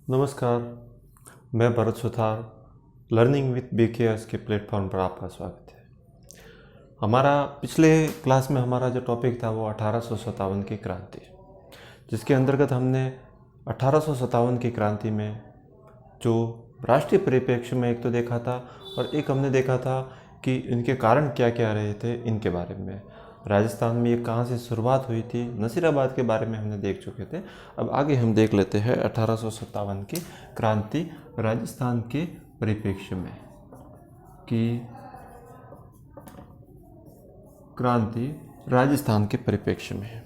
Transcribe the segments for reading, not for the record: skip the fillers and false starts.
नमस्कार, मैं Bharat Suthar learning with BKS के प्लेटफॉर्म पर आपका स्वागत है। हमारा पिछले क्लास में हमारा जो टॉपिक था वो 1857 की क्रांति, जिसके अंतर्गत हमने 1857 की क्रांति में जो राष्ट्रीय परिप्रेक्ष्य में एक तो देखा था और एक हमने देखा था कि इनके कारण क्या क्या रहे थे इनके बारे में। राजस्थान में ये कहाँ से शुरुआत हुई थी, नसीराबाद के बारे में हमने देख चुके थे। अब आगे हम देख लेते हैं 1857 की क्रांति राजस्थान के परिप्रेक्ष्य में कि क्रांति राजस्थान के परिप्रेक्ष्य में।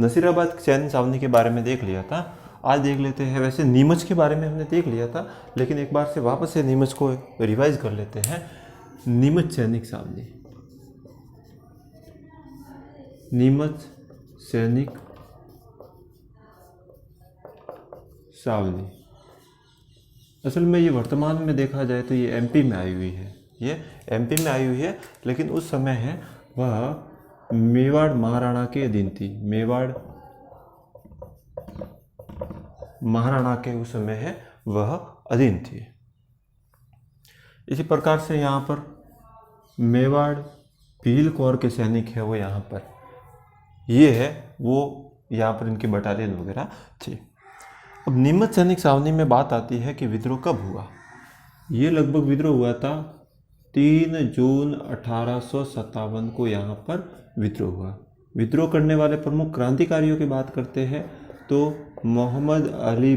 नसीराबाद चैन छावनी के बारे में देख लिया था, आज देख लेते हैं। वैसे नीमच के बारे में हमने देख लिया था, लेकिन एक बार से वापस से नीमच को रिवाइज कर लेते हैं। नीमच सैनिक छावनी, नीमच सैनिक छावनी असल में ये वर्तमान में देखा जाए तो ये MP में आई हुई है, ये MP में आई हुई है, लेकिन उस समय है वह मेवाड़ महाराणा के अधीन थी। मेवाड़ महाराणा के उस समय है वह अधीन थी। इसी प्रकार से यहाँ पर मेवाड़ भील कौर के सैनिक है वो यहाँ पर, ये है वो यहाँ पर इनकी बटालियन वगैरह थी। अब नीमच सैनिक छावनी में बात आती है कि विद्रोह कब हुआ। ये लगभग विद्रोह हुआ था 3 जून 1857 को यहाँ पर विद्रोह हुआ। विद्रोह करने वाले प्रमुख क्रांतिकारियों की बात करते हैं तो मोहम्मद अली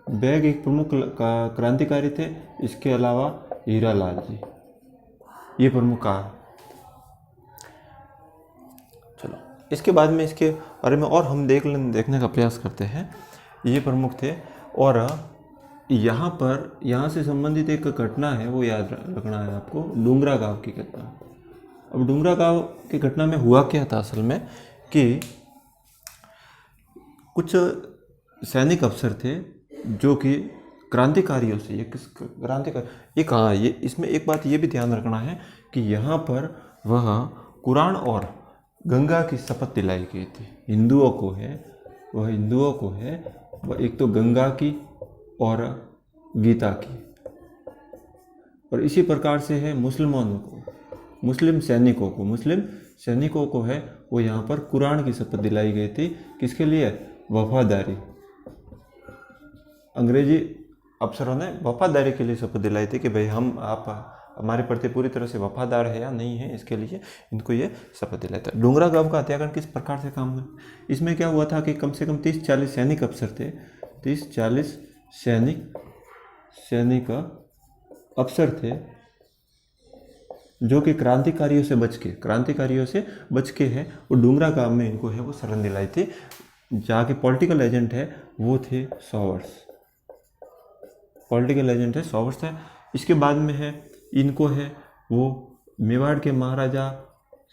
बैग एक प्रमुख क्रांतिकारी थे। इसके अलावा हीरालाल जी, ये प्रमुख चलो इसके बाद में इसके बारे में और हम देखने का प्रयास करते हैं। ये प्रमुख थे और यहाँ से संबंधित एक घटना है वो याद रखना है आपको, डूंगरा गांव की घटना। अब डूंगरा गांव की घटना में हुआ क्या था असल में कि कुछ सैनिक अफसर थे जो कि क्रांतिकारियों से, ये किस क्रांतिकारी, ये कहाँ, ये इसमें एक बात ये भी ध्यान रखना है कि यहाँ पर वह कुरान और गंगा की शपथ दिलाई गई थी। हिंदुओं को है वह एक तो गंगा की और गीता की, और इसी प्रकार से है मुस्लिम सैनिकों को है वो यहाँ पर कुरान की शपथ दिलाई गई थी। किसके लिए? वफादारी। अंग्रेजी अफसरों ने वफादारी के लिए शपथ दिलाई थी कि भाई आप हमारे प्रति पूरी तरह से वफादार है या नहीं है, इसके लिए इनको ये शपथ दिलाई था। डूंगरा गांव का हत्याकांड किस प्रकार से काम हुआ? इसमें क्या हुआ था कि कम से कम 30-40 सैनिक अफसर थे, 30-40 सैनिक अफसर थे जो कि क्रांतिकारियों से बच के है वो डूंगरा गांव में इनको है वो शरण दिलाई थी। जहाँ के पॉलिटिकल एजेंट है वो थे सॉवर्स है। इसके बाद में है इनको है वो मेवाड़ के महाराजा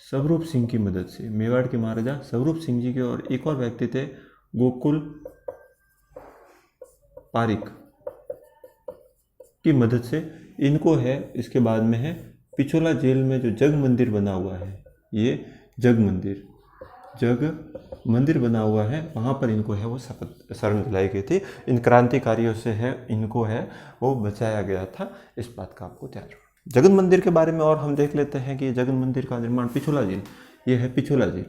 स्वरूप सिंह की मदद से, मेवाड़ के महाराजा स्वरूप सिंह जी के और एक और व्यक्ति थे गोकुल पारिक की मदद से इनको है। इसके बाद में है पिछोला जेल में जो जग मंदिर बना हुआ है, ये जग मंदिर बना हुआ है, वहाँ पर इनको है वो शरण दिलाई गई थी। इन क्रांतिकारियों से है इनको है वो बचाया गया था। इस बात का आपको ध्यान रखना। जगन मंदिर के बारे में और हम देख लेते हैं कि जगन मंदिर का निर्माण पिछोला झील, ये है पिछोला झील।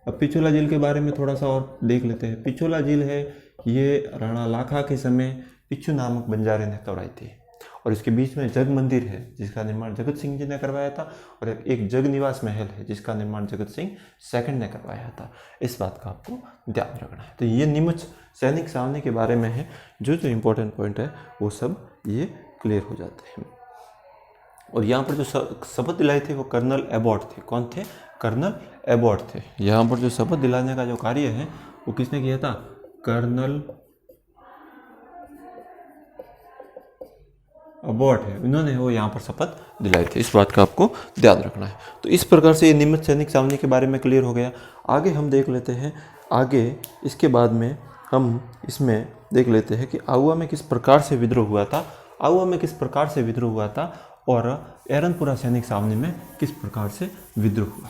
अब पिछोला झील के बारे में थोड़ा सा और देख लेते हैं। पिछोला झील है ये राणा लाखा के समय पिछू नामक बंजारे ने करवाई थी, और इसके बीच में जग मंदिर है जिसका निर्माण जगत सिंह जी ने करवाया था, और एक जग निवास महल है जिसका निर्माण जगत सिंह सेकंड ने करवाया था। इस बात का आपको ध्यान रखना है। तो ये नीमच सैनिक छावनी के बारे में है, जो इम्पोर्टेंट पॉइंट है वो सब ये क्लियर हो जाते हैं। और यहाँ पर जो शपथ दिलाई थी वो कर्नल एबॉट थे। कौन थे? कर्नल एबॉट थे। यहाँ पर जो शपथ दिलाने का जो कार्य है वो किसने किया था? कर्नल एबॉट है, इन्होंने वो यहाँ पर शपथ दिलाई थी। इस बात का आपको ध्यान रखना है। तो इस प्रकार से ये नीमच सैनिक छावनी के बारे में क्लियर हो गया। आगे हम देख लेते हैं, आगे इसके बाद में हम इसमें देख लेते हैं कि आहुआ में किस प्रकार से विद्रोह हुआ था और एरनपुरा सैनिक छावनी में किस प्रकार से विद्रोह हुआ।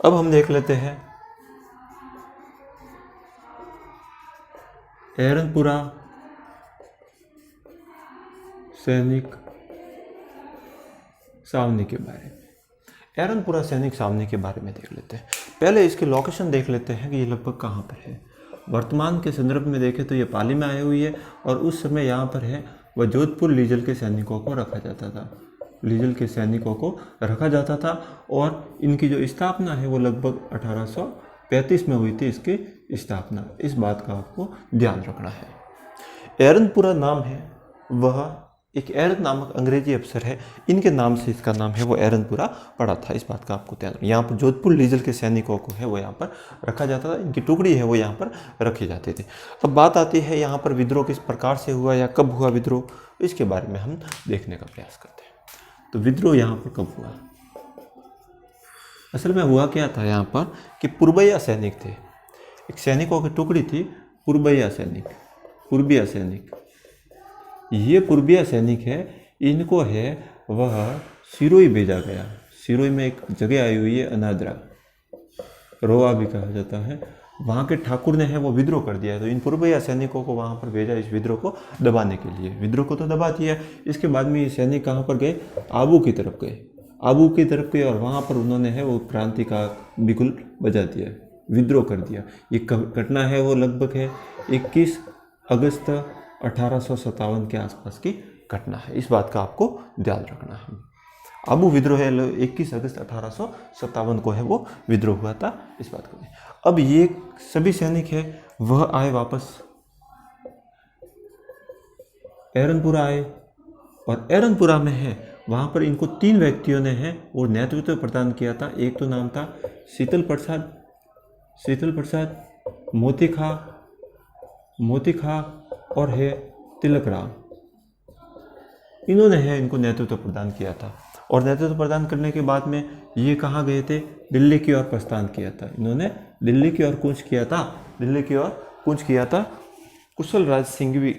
अब हम देख लेते हैं एरनपुरा सैनिक छावनी के बारे में। एरनपुरा सैनिक छावनी के बारे में देख लेते हैं। पहले इसकी लोकेशन देख लेते हैं कि ये लगभग कहाँ पर है। वर्तमान के संदर्भ में देखें तो ये पाली में आई हुई है और उस समय यहाँ पर है वह जोधपुर लीजल के सैनिकों को रखा जाता था। लीजल के सैनिकों को रखा जाता था और इनकी जो स्थापना है वो लगभग 1835 में हुई थी इसकी स्थापना। इस बात का आपको ध्यान रखना है। एरनपुरा नाम है वह एक एरन नामक अंग्रेजी अफसर है, इनके नाम से इसका नाम है वो एरनपुरा पड़ा था। इस बात का आपको ध्यान रखना। यहाँ पर जोधपुर लीजल के सैनिकों को है वो यहाँ पर रखा जाता था, इनकी टुकड़ी है वो यहाँ पर रखी जाती थी। अब बात आती है यहाँ पर विद्रोह किस प्रकार से हुआ या कब हुआ विद्रोह, इसके बारे में हम देखने का प्रयास करते हैं। तो विद्रोह यहाँ पर कब हुआ, असल में हुआ क्या था यहाँ पर कि पूर्वैया सैनिक थे, एक सैनिकों की टुकड़ी थी पूर्वैया सैनिक, पूर्वीय सैनिक। ये पूर्वीय सैनिक है, इनको है वह सिरोही भेजा गया। सिरोही में एक जगह आई हुई है अनाद्रा, रोआ भी कहा जाता है, वहाँ के ठाकुर ने है वो विद्रोह कर दिया। तो इन पूर्वैया सैनिकों को वहाँ पर भेजा इस विद्रोह को दबाने के लिए। विद्रोह को तो दबा दिया, इसके बाद में ये सैनिक कहाँ पर गए, आबू की तरफ गए। आबू की तरफ गए और वहाँ पर उन्होंने है वो क्रांति का बिगुल बजा दिया, विद्रोह कर दिया। ये घटना है वो लगभग है 21 अगस्त 1857 के आसपास की घटना है। इस बात का आपको ध्यान रखना है। आबू विद्रोह है 21 अगस्त 1857 को है वो विद्रोह हुआ था, इस बात को। अब ये सभी सैनिक है वह आए वापस, एरनपुरा आए और एरनपुरा में है वहाँ पर इनको 3 व्यक्तियों ने है और नेतृत्व प्रदान किया था। एक तो नाम था शीतल प्रसाद, मोती खा और है तिलक राम। इन्होंने है इनको नेतृत्व प्रदान किया था और नेतृत्व प्रदान करने के बाद में ये कहाँ गए थे, दिल्ली की ओर प्रस्थान किया था। इन्होंने दिल्ली की ओर कूच किया था। कुशल राज सिंह भी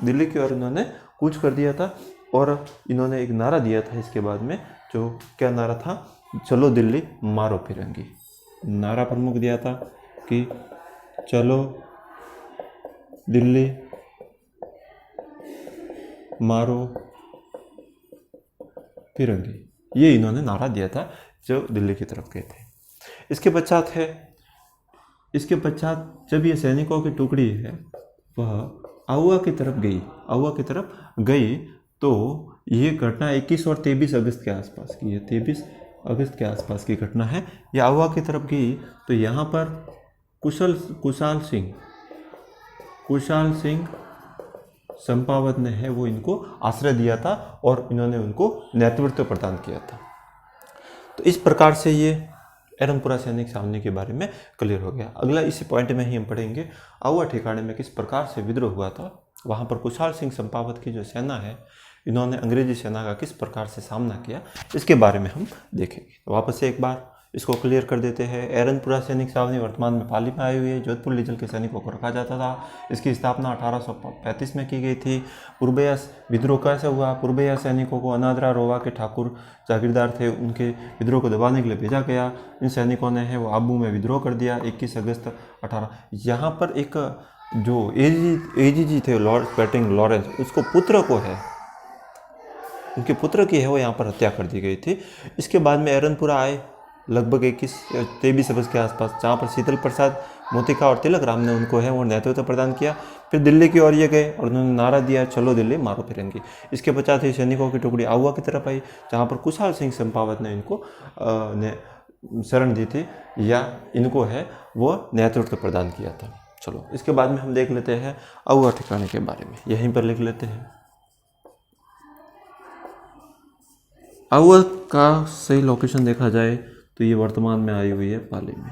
दिल्ली की ओर इन्होंने कूच कर दिया था और इन्होंने एक नारा दिया था इसके बाद में, जो क्या नारा था, चलो दिल्ली मारो फिरंगी। नारा प्रमुख दिया था कि चलो दिल्ली मारो फिरंगी, ये इन्होंने नारा दिया था जो दिल्ली की तरफ गए थे। इसके पश्चात जब ये सैनिकों की टुकड़ी है वह आहुआ की तरफ गई तो ये घटना 21 और 23 अगस्त के आसपास की है। 23 अगस्त के आसपास की घटना है। ये आहुआ की तरफ गई तो यहाँ पर कुशाल सिंह चंपावत ने है वो इनको आश्रय दिया था और इन्होंने उनको नेतृत्व प्रदान किया था। तो इस प्रकार से ये एरनपुरा सैनिक छावनी के बारे में क्लियर हो गया। अगला इसी पॉइंट में ही हम पढ़ेंगे आहुआ ठिकाने में किस प्रकार से विद्रोह हुआ था। वहाँ पर कुशाल सिंह चंपावत की जो सेना है, इन्होंने अंग्रेजी सेना का किस प्रकार से सामना किया, इसके बारे में हम देखेंगे। तो वापस से एक बार इसको क्लियर कर देते हैं। एरनपुरा सैनिक छावनी वर्तमान में पाली में आई हुई है। जोधपुर लीजल के सैनिकों को रखा जाता था। इसकी स्थापना 1835 में की गई थी। पूर्वैया विद्रोह कैसे हुआ, पूर्वैया सैनिकों को अनादरा रोवा के ठाकुर जागीरदार थे, उनके विद्रोह को दबाने के लिए भेजा गया। इन सैनिकों ने है वो आबू में विद्रोह कर दिया 21 अगस्त 18। यहाँ पर एक जो एजीजी थे लॉर्ड स्पैटिंग लॉरेंस, उसको पुत्र को है, उनके पुत्र की है वो यहाँ पर हत्या कर दी गई थी। इसके बाद में एरनपुरा आए लगभग 23 अगस्त के आसपास, जहाँ पर शीतल प्रसाद, मोतिका और तिलक राम ने उनको है वो नेतृत्व प्रदान किया। फिर दिल्ली की ओर ये गए और उन्होंने नारा दिया, चलो दिल्ली मारो फिरंगी। इसके पश्चात ही सैनिकों की टुकड़ी आहुआ की तरफ आई, जहाँ पर कुशाल सिंह चंपावत ने इनको शरण दी थी या इनको है वो नेतृत्व प्रदान किया था। चलो इसके बाद में हम देख लेते हैं आहुआ ठिकाने के बारे में, यहीं पर लिख लेते हैं। आहुआ का सही लोकेशन देखा जाए तो ये वर्तमान में आई हुई है पाली में।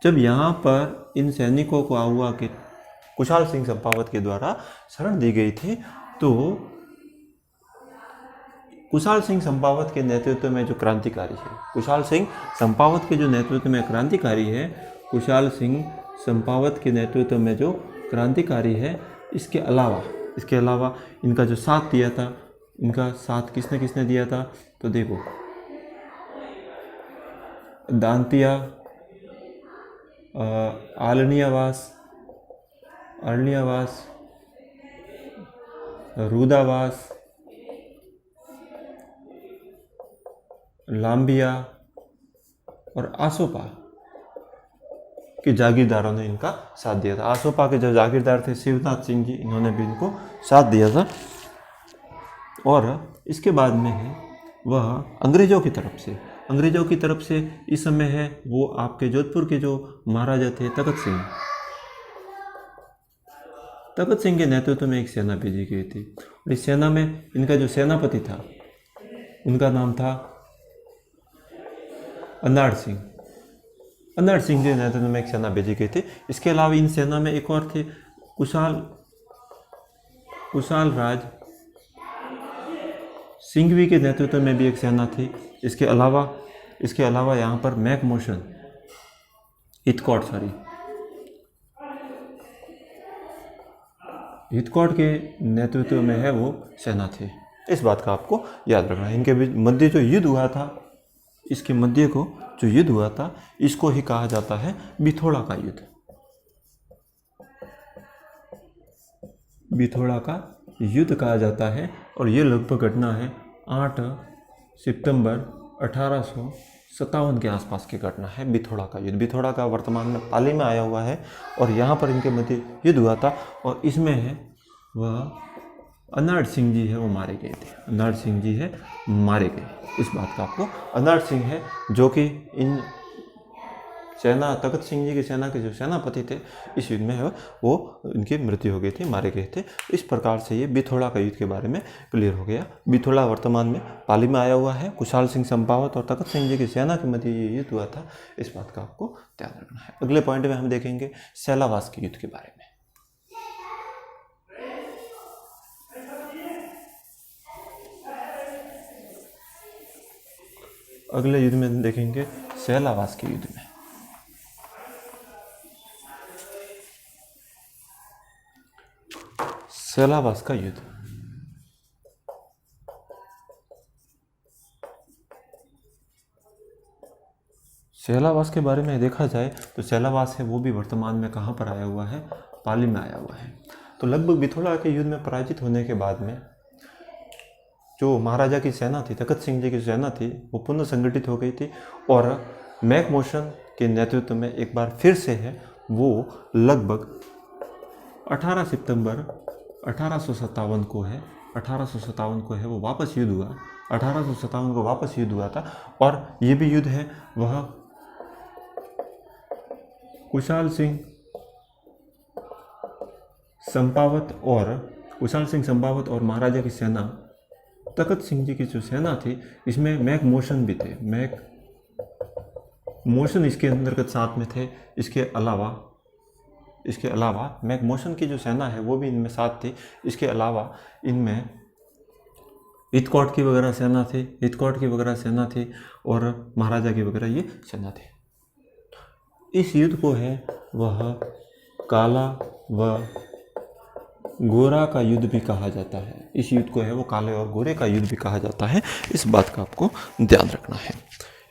जब यहाँ पर इन सैनिकों को आहुआ के कुशाल सिंह चंपावत के द्वारा शरण दी गई थी, तो कुशाल सिंह चंपावत के नेतृत्व में जो क्रांतिकारी है, कुशाल सिंह चंपावत के जो नेतृत्व में क्रांतिकारी है, कुशाल सिंह चंपावत के नेतृत्व में जो क्रांतिकारी है, इसके अलावा इनका जो साथ दिया था, इनका साथ किसने किसने दिया था, तो देखो दांतिया, आलनियावास, रुदावास, लांबिया और आसोपा के जागीरदारों ने इनका साथ दिया था। आसोपा के जो जागीरदार थे शिवनाथ सिंह जी, इन्होंने भी इनको साथ दिया था। और इसके बाद में है वह अंग्रेज़ों की तरफ से इस समय है वो आपके जोधपुर के जो महाराजा थे तखत सिंह के नेतृत्व में एक सेना भेजी गई थी। और इस सेना में इनका जो सेनापति था उनका नाम था अनाड़ सिंह के नेतृत्व में एक सेना भेजी गई थी। इसके अलावा इन सेना में एक और थे कुशाल राज सिंघवी के नेतृत्व में भी एक सेना थी। इसके अलावा यहाँ पर मैकमोशन हितकोट के नेतृत्व में है वो सेना थी। इस बात का आपको याद रखना है। इनके बीच मध्य जो युद्ध हुआ था, इसके मध्य को जो युद्ध हुआ था इसको ही कहा जाता है बिथोड़ा का युद्ध कहा जाता है। और ये लगभग घटना है 8 सितंबर 1857 के आसपास की घटना है। बिथोड़ा का युद्ध, बिथोड़ा का वर्तमान में पाली में आया हुआ है और यहाँ पर इनके मध्य युद्ध हुआ था। और इसमें है वह अनाड़ सिंह जी है वो मारे गए थे। इस बात का आपको, अनाड़ सिंह है जो कि इन सेना तखत सिंह जी की सेना के जो सेनापति थे, इस युद्ध में है वो इनकी मृत्यु हो गई थी, मारे गए थे। इस प्रकार से ये बिथोड़ा का युद्ध के बारे में क्लियर हो गया। बिथोड़ा वर्तमान में पाली में आया हुआ है। कुशाल सिंह संपावत और तखत सिंह जी की सेना के मध्य ये युद्ध हुआ था। इस बात का आपको ध्यान रखना है। अगले पॉइंट में हम देखेंगे सैलावास के युद्ध के बारे में। अगले युद्ध में देखेंगे सैलावास के युद्ध में। सैलावास का युद्ध, सैलावास के बारे में देखा जाए तो सैलावास है वो भी वर्तमान में कहाँ पर आया हुआ है, पाली में आया हुआ है। तो लगभग बिथोड़ा के युद्ध में पराजित होने के बाद में जो महाराजा की सेना थी, तखत सिंह जी की सेना थी, वो पुनः संगठित हो गई थी। और मैकमोशन के नेतृत्व में एक बार फिर से है वो लगभग 18 सितंबर 1857 को है वो वापस युद्ध हुआ। 1857 को वापस युद्ध हुआ था। और ये भी युद्ध है वह कुशाल सिंह संपावत और महाराजा की सेना तखत सिंह जी की जो सेना थी, इसमें मैकमोशन भी थे। मैकमोशन इसके अंतर्गत साथ में थे। इसके अलावा मैकमोशन की जो सेना है वो भी इनमें साथ थी। इसके अलावा इनमें हितकोट की वगैरह सेना थी और महाराजा की वगैरह ये सेना थी। इस युद्ध को है वह काला व गोरा का युद्ध भी कहा जाता है। इस युद्ध को है वो काले और गोरे का युद्ध भी कहा जाता है। इस बात का आपको ध्यान रखना है।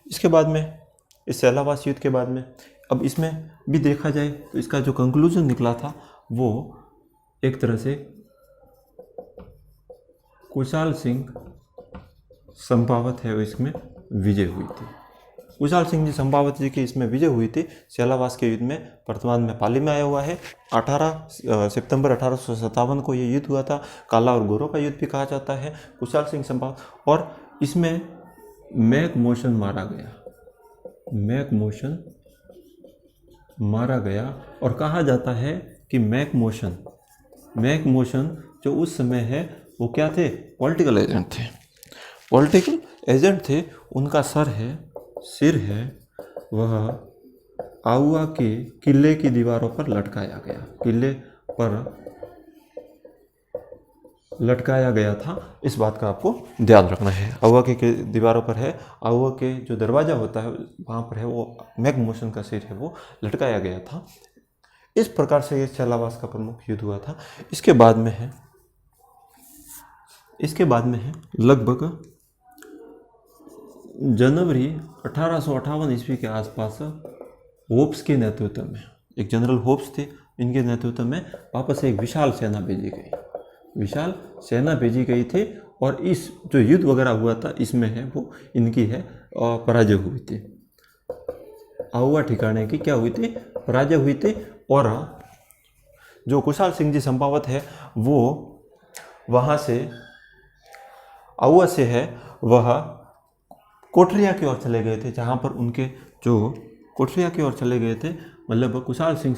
इसके बाद में, इस सैलावास युद्ध के बाद में, अब इसमें भी देखा जाए तो इसका जो कंक्लूजन निकला था वो एक तरह से कुशाल सिंह संपावत है वो इसमें विजय हुई थी। कुशाल सिंह जी संपावत जी की इसमें विजय हुई थी सैलावास के युद्ध में। वर्तमान में पाली में आया हुआ है। 18 सितंबर 1857 को ये युद्ध हुआ था। काला और गोरों का युद्ध भी कहा जाता है। कुशाल सिंह संपावत, और इसमें मैकमोशन मारा गया। और कहा जाता है कि मैकमोशन जो उस समय है वो क्या थे, पॉलिटिकल एजेंट थे। उनका सिर है वह आउआ के किले की दीवारों पर लटकाया गया था। इस बात का आपको ध्यान रखना है। आउआ के दीवारों पर है, आउआ के जो दरवाज़ा होता है वहाँ पर है वो मैकमोशन का सिर है वो लटकाया गया था। इस प्रकार से ये सैलावास का प्रमुख युद्ध हुआ था। इसके बाद में है लगभग जनवरी 1858 ईस्वी के आसपास होप्स के नेतृत्व में, एक जनरल होप्स थे, इनके नेतृत्व में वापस से एक विशाल सेना भेजी गई थी और इस जो युद्ध वगैरह हुआ था इसमें है वो इनकी है पराजय हुई थी। आहुआ ठिकाने की क्या हुई थी? पराजय हुई थी। और जो कुशाल सिंह जी चंपावत है वो वहाँ से आहुआ से है वह कोठरिया की ओर चले गए थे, जहाँ पर उनके जो कोठरिया की ओर चले गए थे, मतलब कुशाल सिंह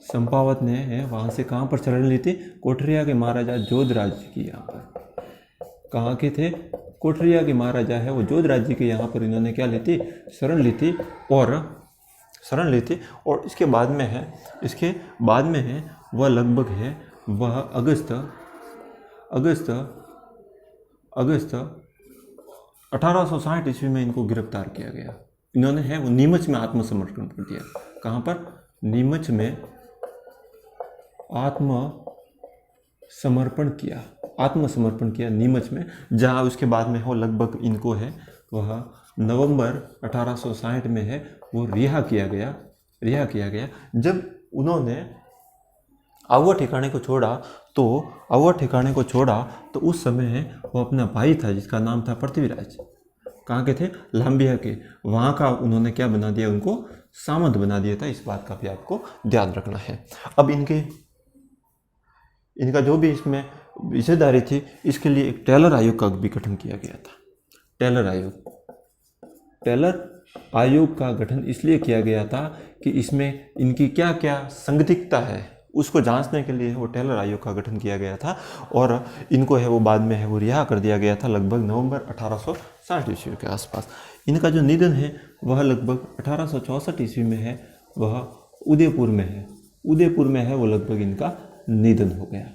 चंपावत ने है वहाँ से कहाँ पर शरण ली थी? कोठरिया के महाराजा जोधराज जी की यहाँ पर। कहाँ के थे? कोठरिया के महाराजा है वो जोधराज जी के यहाँ पर इन्होंने क्या ली थी? शरण ली थी। और इसके बाद में है वह लगभग है वह अगस्त 1860 ईस्वी में इनको गिरफ्तार किया गया। इन्होंने है वो नीमच में आत्मसमर्पण कर दिया। कहाँ पर? नीमच में आत्मसमर्पण किया नीमच में, जहाँ उसके बाद में हो लगभग इनको है वह नवंबर 1860 में है वो रिहा किया गया। जब उन्होंने आहुआ ठिकाने को छोड़ा तो उस समय है वो अपना भाई था जिसका नाम था पृथ्वीराज, कहाँ के थे? लांबिया के। वहाँ का उन्होंने क्या बना दिया? उनको सामंत बना दिया था। इस बात का भी आपको ध्यान रखना है। अब इनका जो भी इसमें हिस्सेदारी थी, इसके लिए एक टेलर आयोग का भी गठन किया गया था। टेलर आयोग का गठन इसलिए किया गया था कि इसमें इनकी क्या क्या संगतिकता है उसको जांचने के लिए वो टेलर आयोग का गठन किया गया था। और इनको है वो बाद में है वो रिहा कर दिया गया था लगभग नवंबर 1860 ईस्वी के आसपास। इनका जो निधन है वह लगभग 1864 ईस्वी में है, वह उदयपुर में है वो लगभग इनका निधन हो गया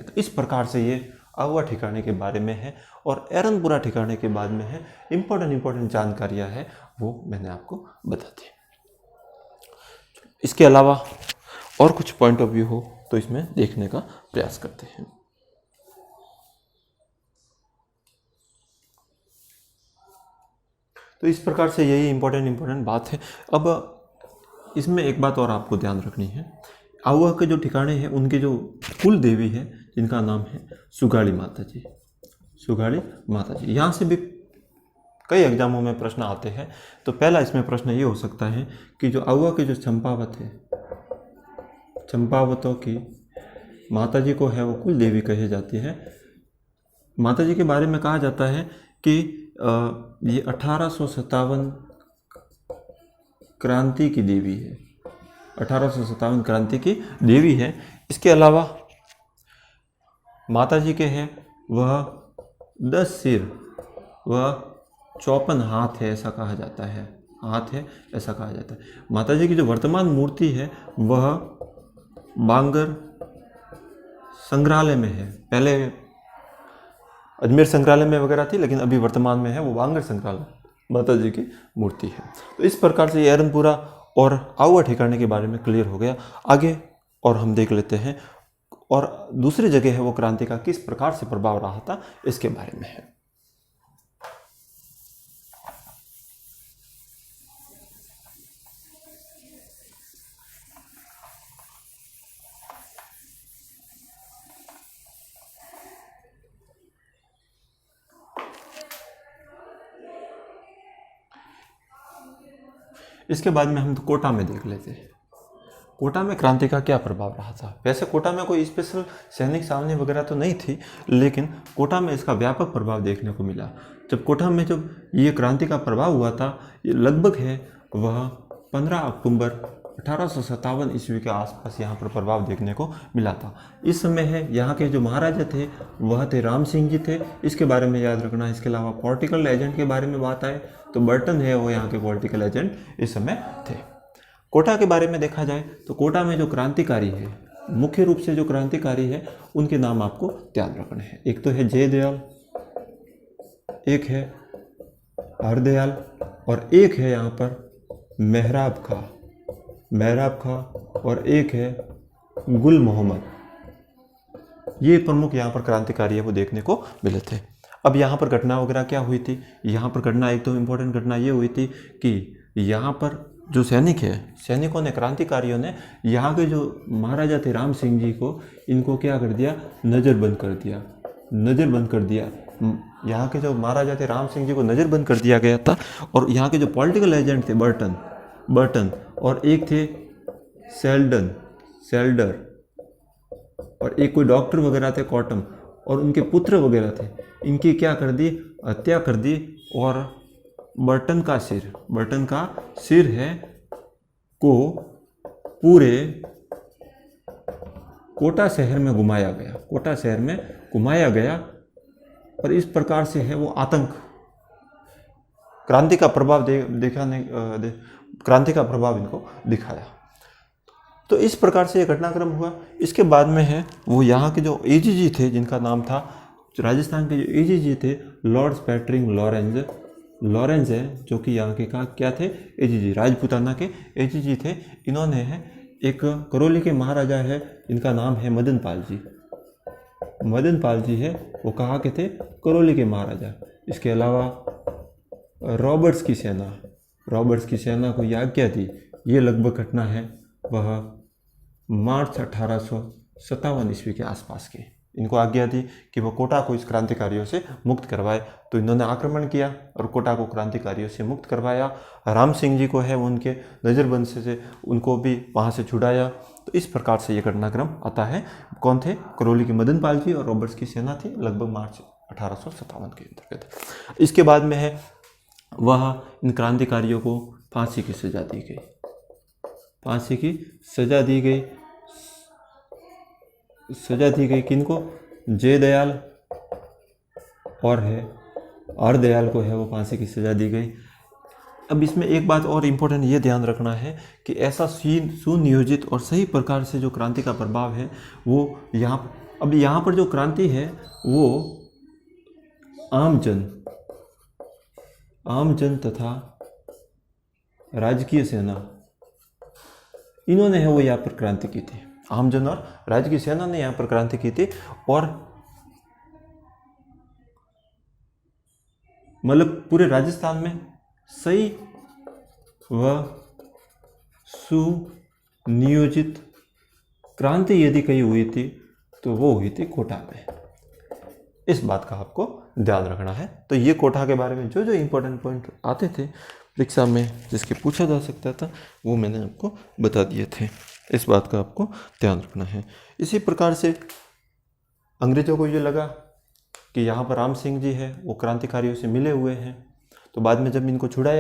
था। इस प्रकार से ये आहुआ ठिकाने के बारे में है। और एरनपुरा ठिकाने के बाद में है इम्पोर्टेंट जानकारियाँ है वो मैंने आपको बता दी। इसके अलावा और कुछ पॉइंट ऑफ व्यू हो तो इसमें देखने का प्रयास करते हैं। तो इस प्रकार से यही इम्पोर्टेंट बात है। अब इसमें एक बात और आपको ध्यान रखनी है, आहुआ के जो ठिकाने हैं उनके जो कुल देवी है जिनका नाम है सुगाली माता जी। यहाँ से भी कई एग्जामों में प्रश्न आते हैं। तो पहला इसमें प्रश्न ये हो सकता है कि जो आहुआ के जो चंपावत है, चंपावतों की माता जी को है वो कुल देवी कही जाती है। माता जी के बारे में कहा जाता है कि ये 1857 क्रांति की देवी है, 1857 क्रांति की देवी है। इसके अलावा माता जी के हैं वह 10 सिर वह 54 हाथ है ऐसा कहा जाता है। माता जी की जो वर्तमान मूर्ति है वह बांगर संग्रहालय में है। पहले अजमेर संग्रहालय में वगैरह थी, लेकिन अभी वर्तमान में है वो बांगर संग्रहालय माता जी की मूर्ति है। तो इस प्रकार से एरनपुरा और आहुआ ठिकाने के बारे में क्लियर हो गया। आगे और हम देख लेते हैं और दूसरी जगह है वो क्रांति का किस प्रकार से प्रभाव रहा था इसके बारे में है। इसके बाद में हम तो कोटा में देख लेते हैं। कोटा में क्रांति का क्या प्रभाव रहा था। वैसे कोटा में कोई स्पेशल सैनिक छावनी वगैरह तो नहीं थी, लेकिन कोटा में इसका व्यापक प्रभाव देखने को मिला। जब कोटा में जब ये क्रांति का प्रभाव हुआ था, ये लगभग है वह 15 अक्टूबर 1857 ईस्वी के आसपास यहाँ पर प्रभाव देखने को मिला था। इस समय है यहाँ के जो महाराजा थे वह थे राम सिंह जी थे, इसके बारे में याद रखना। इसके अलावा पॉलिटिकल एजेंट के बारे में बात आए तो बर्टन है वो यहाँ के पॉलिटिकल एजेंट इस समय थे। कोटा के बारे में देखा जाए तो कोटा में जो क्रांतिकारी है, मुख्य रूप से जो क्रांतिकारी है उनके नाम आपको याद रखने हैं। एक तो है जयदयाल, एक है हरदयाल और एक है यहाँ पर मेहराब खां और एक है गुल मोहम्मद। ये प्रमुख यहाँ पर क्रांतिकारी है वो देखने को मिले थे। अब यहाँ पर घटना वगैरह क्या हुई थी, यहाँ पर घटना एक तो इम्पोर्टेंट घटना ये हुई थी कि यहाँ पर जो सैनिक है, सैनिकों ने, क्रांतिकारियों ने यहाँ के जो महाराजा थे राम सिंह जी को, इनको क्या कर दिया, नज़रबंद कर दिया, नज़रबंद कर दिया। यहाँ के जो महाराजा थे राम सिंह जी को नज़रबंद कर दिया गया था। और यहाँ के जो पॉलिटिकल एजेंट थे बर्टन और एक थे सेल्डर और एक कोई डॉक्टर वगैरह थे कॉटम, और उनके पुत्र वगैरह थे, इनकी क्या कर दी, हत्या कर दी। और बर्टन का सिर है को पूरे कोटा शहर में घुमाया गया। और इस प्रकार से है वो आतंक, क्रांति का प्रभाव क्रांति का प्रभाव इनको दिखाया। तो इस प्रकार से ये घटनाक्रम हुआ। इसके बाद में है वो यहाँ के जो एजीजी थे, जिनका नाम था, राजस्थान के जो एजीजी थे लॉर्ड स्पैटरिंग लॉरेंस है, जो कि यहाँ के क्या थे, एजीजी, राजपूताना के एजीजी थे। इन्होंने है एक करौली के महाराजा है, इनका नाम है मदन पाल जी है, वो कहाँ के थे, करौली के महाराजा। इसके अलावा रॉबर्ट्स की सेना को ये आज्ञा दी। ये लगभग घटना है वह मार्च 1857 ईस्वी के आसपास की। इनको आज्ञा दी कि वो कोटा को इस क्रांतिकारियों से मुक्त करवाए। तो इन्होंने आक्रमण किया और कोटा को क्रांतिकारियों से मुक्त करवाया। राम सिंह जी को है उनके नज़रबंद से उनको भी वहाँ से छुड़ाया। तो इस प्रकार से ये घटनाक्रम आता है। कौन थे, करौली के मदन पाल जी और रॉबर्ट्स की सेना थी, लगभग मार्च 1857 के अंतर्गत। इसके बाद में है वह इन क्रांतिकारियों को फांसी की सजा दी गई। किनको, जयदयाल और है हरदयाल को है वो फांसी की सजा दी गई। अब इसमें एक बात और इम्पोर्टेंट ये ध्यान रखना है कि ऐसा सुनियोजित और सही प्रकार से जो क्रांति का प्रभाव है वो यहाँ पर जो क्रांति है वो आमजन तथा राजकीय सेना, इन्होंने है वो यहाँ पर क्रांति की थी। आमजन और राजकीय सेना ने यहाँ पर क्रांति की थी। और मतलब पूरे राजस्थान में सही व सुनियोजित क्रांति यदि कहीं हुई थी तो वो हुई थी कोटा में। इस बात का आपको ध्यान रखना है। तो ये कोटा के बारे में जो जो इम्पोर्टेंट पॉइंट आते थे परीक्षा में, जिसके पूछा जा सकता था, वो मैंने आपको बता दिए थे। इस बात का आपको ध्यान रखना है। इसी प्रकार से अंग्रेज़ों को ये लगा कि यहाँ पर राम सिंह जी है वो क्रांतिकारियों से मिले हुए हैं, तो बाद में जब इनको छुड़ाया